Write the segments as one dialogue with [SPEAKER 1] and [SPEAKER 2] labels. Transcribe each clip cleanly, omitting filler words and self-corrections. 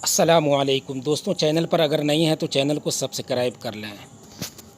[SPEAKER 1] السلام علیکم دوستوں، چینل پر اگر نہیں ہیں تو چینل کو سبسکرائب کر لیں۔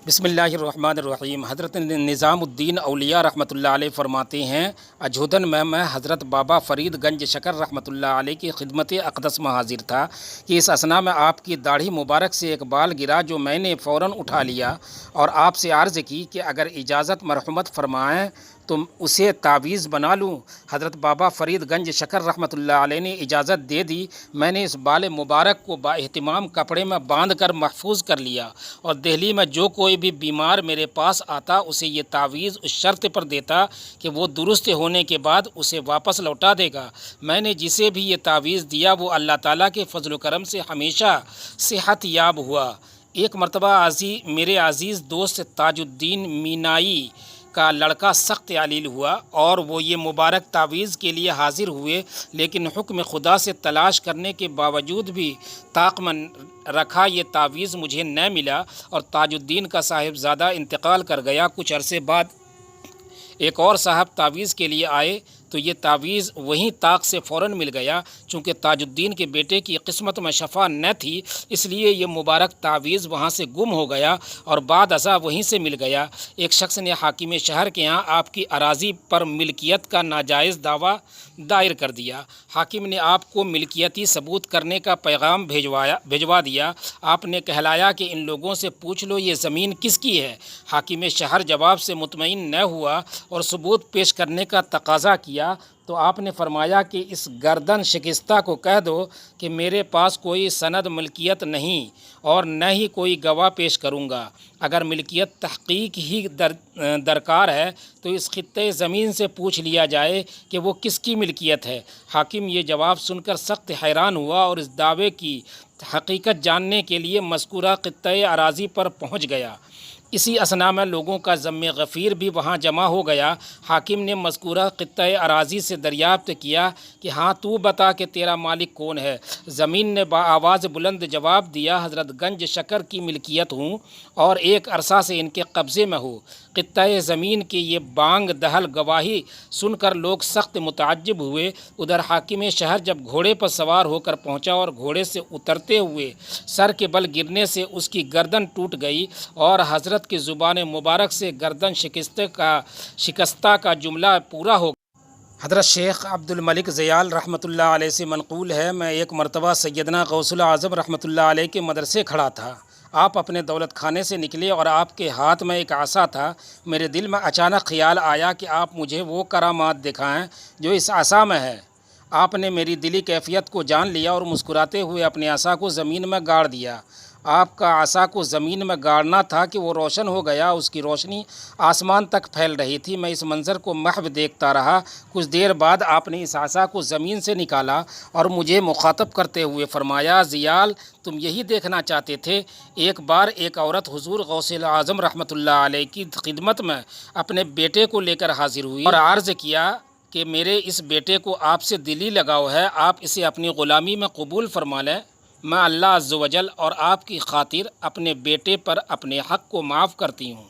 [SPEAKER 1] بسم اللہ الرحمن الرحیم۔ حضرت نظام الدین اولیاء رحمۃ اللہ علیہ فرماتے ہیں، اجودھن میں حضرت بابا فرید گنج شکر رحمۃ اللہ علیہ کی خدمت اقدس میں حاضر تھا کہ اس اثناء میں آپ کی داڑھی مبارک سے ایک بال گرا، جو میں نے فوراً اٹھا لیا اور آپ سے عرض کی کہ اگر اجازت مرحمت فرمائیں تو اسے تعویذ بنا لوں۔ حضرت بابا فرید گنج شکر رحمۃ اللہ علیہ نے اجازت دے دی۔ میں نے اس بال مبارک کو با اہتمام کپڑے میں باندھ کر محفوظ کر لیا اور دہلی میں جو کوئی بھی بیمار میرے پاس آتا اسے یہ تعویذ اس شرط پر دیتا کہ وہ درست ہونے کے بعد اسے واپس لوٹا دے گا۔ میں نے جسے بھی یہ تعویذ دیا وہ اللہ تعالیٰ کے فضل و کرم سے ہمیشہ صحت یاب ہوا۔ ایک مرتبہ میرے عزیز دوست تاج الدین مینائی کا لڑکا سخت علیل ہوا اور وہ یہ مبارک تعویذ کے لیے حاضر ہوئے، لیکن حکم خدا سے تلاش کرنے کے باوجود بھی طاق میں رکھا یہ تعویذ مجھے نہ ملا اور تاج الدین کا صاحبزادہ انتقال کر گیا۔ کچھ عرصے بعد ایک اور صاحب تعویذ کے لیے آئے تو یہ تعویذ وہیں طاق سے فوراً مل گیا۔ چونکہ تاج الدین کے بیٹے کی قسمت میں شفا نہ تھی، اس لیے یہ مبارک تعویذ وہاں سے گم ہو گیا اور بعد ازاں وہیں سے مل گیا۔ ایک شخص نے حاکم شہر کے یہاں آپ کی اراضی پر ملکیت کا ناجائز دعویٰ دائر کر دیا۔ حاکم نے آپ کو ملکیتی ثبوت کرنے کا پیغام بھجوا دیا۔ آپ نے کہلایا کہ ان لوگوں سے پوچھ لو یہ زمین کس کی ہے۔ حاکم شہر جواب سے مطمئن نہ ہوا اور ثبوت پیش کرنے کا تقاضا کیا تو آپ نے فرمایا کہ اس گردن شکستہ کو کہہ دو کہ میرے پاس کوئی سند ملکیت نہیں اور نہ ہی کوئی گواہ پیش کروں گا۔ اگر ملکیت تحقیق ہی درکار ہے تو اس خطے زمین سے پوچھ لیا جائے کہ وہ کس کی ملکیت ہے۔ حاکم یہ جواب سن کر سخت حیران ہوا اور اس دعوے کی حقیقت جاننے کے لیے مذکورہ خطۂ اراضی پر پہنچ گیا۔ اسی اثناء میں لوگوں کا ضم غفیر بھی وہاں جمع ہو گیا۔ حاکم نے مذکورہ خطۂ اراضی سے دریافت کیا کہ ہاں تو بتا کہ تیرا مالک کون ہے۔ زمین نے بآواز بلند جواب دیا، حضرت گنج شکر کی ملکیت ہوں اور ایک عرصہ سے ان کے قبضے میں ہوں۔ خطۂ زمین کی یہ بانگ دہل گواہی سن کر لوگ سخت متعجب ہوئے۔ ادھر حاکم شہر جب گھوڑے پر سوار ہو کر پہنچا اور گھوڑے سے اترتے ہوئے سر کے بل گرنے سے اس کی گردن ٹوٹ گئی اور حضرت کی زبان مبارک سے گردن شکستہ کا جملہ پورا ہو گیا۔ حضرت شیخ عبد الملک زیال رحمۃ اللہ علیہ سے منقول ہے، میں ایک مرتبہ سیدنا غوث العظم رحمۃ اللہ علیہ کے مدرسے کھڑا تھا۔ آپ اپنے دولت خانے سے نکلے اور آپ کے ہاتھ میں ایک عصا تھا۔ میرے دل میں اچانک خیال آیا کہ آپ مجھے وہ کرامات دکھائیں جو اس عصا میں ہے۔ آپ نے میری دلی کیفیت کو جان لیا اور مسکراتے ہوئے اپنے عصا کو زمین میں گاڑ دیا۔ آپ کا عصا کو زمین میں گاڑنا تھا کہ وہ روشن ہو گیا، اس کی روشنی آسمان تک پھیل رہی تھی۔ میں اس منظر کو محو دیکھتا رہا۔ کچھ دیر بعد آپ نے اس عصا کو زمین سے نکالا اور مجھے مخاطب کرتے ہوئے فرمایا، زیال تم یہی دیکھنا چاہتے تھے؟ ایک بار ایک عورت حضور غوث اعظم رحمۃ اللہ علیہ کی خدمت میں اپنے بیٹے کو لے کر حاضر ہوئی اور عرض کیا کہ میرے اس بیٹے کو آپ سے دلی لگاؤ ہے، آپ اسے اپنی غلامی میں قبول فرما لیں۔ میں اللہ عز و جل اور آپ کی خاطر اپنے بیٹے پر اپنے حق کو معاف کرتی ہوں۔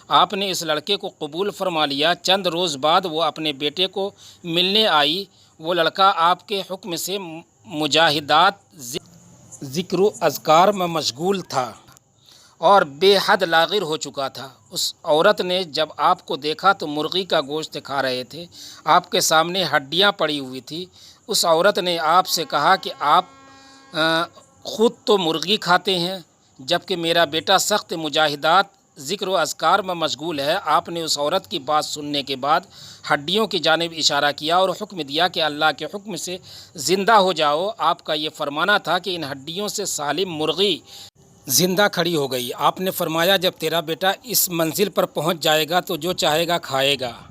[SPEAKER 1] آپ نے اس لڑکے کو قبول فرما لیا۔ چند روز بعد وہ اپنے بیٹے کو ملنے آئی۔ وہ لڑکا آپ کے حکم سے مجاہدات، ذکر و اذکار میں مشغول تھا اور بے حد لاغر ہو چکا تھا۔ اس عورت نے جب آپ کو دیکھا تو مرغی کا گوشت کھا رہے تھے، آپ کے سامنے ہڈیاں پڑی ہوئی تھیں۔ اس عورت نے آپ سے کہا کہ آپ خود تو مرغی کھاتے ہیں جبکہ میرا بیٹا سخت مجاہدات، ذکر و اذکار میں مشغول ہے۔ آپ نے اس عورت کی بات سننے کے بعد ہڈیوں کی جانب اشارہ کیا اور حکم دیا کہ اللہ کے حکم سے زندہ ہو جاؤ۔ آپ کا یہ فرمانا تھا کہ ان ہڈیوں سے سالم مرغی زندہ کھڑی ہو گئی۔ آپ نے فرمایا جب تیرا بیٹا اس منزل پر پہنچ جائے گا تو جو چاہے گا کھائے گا۔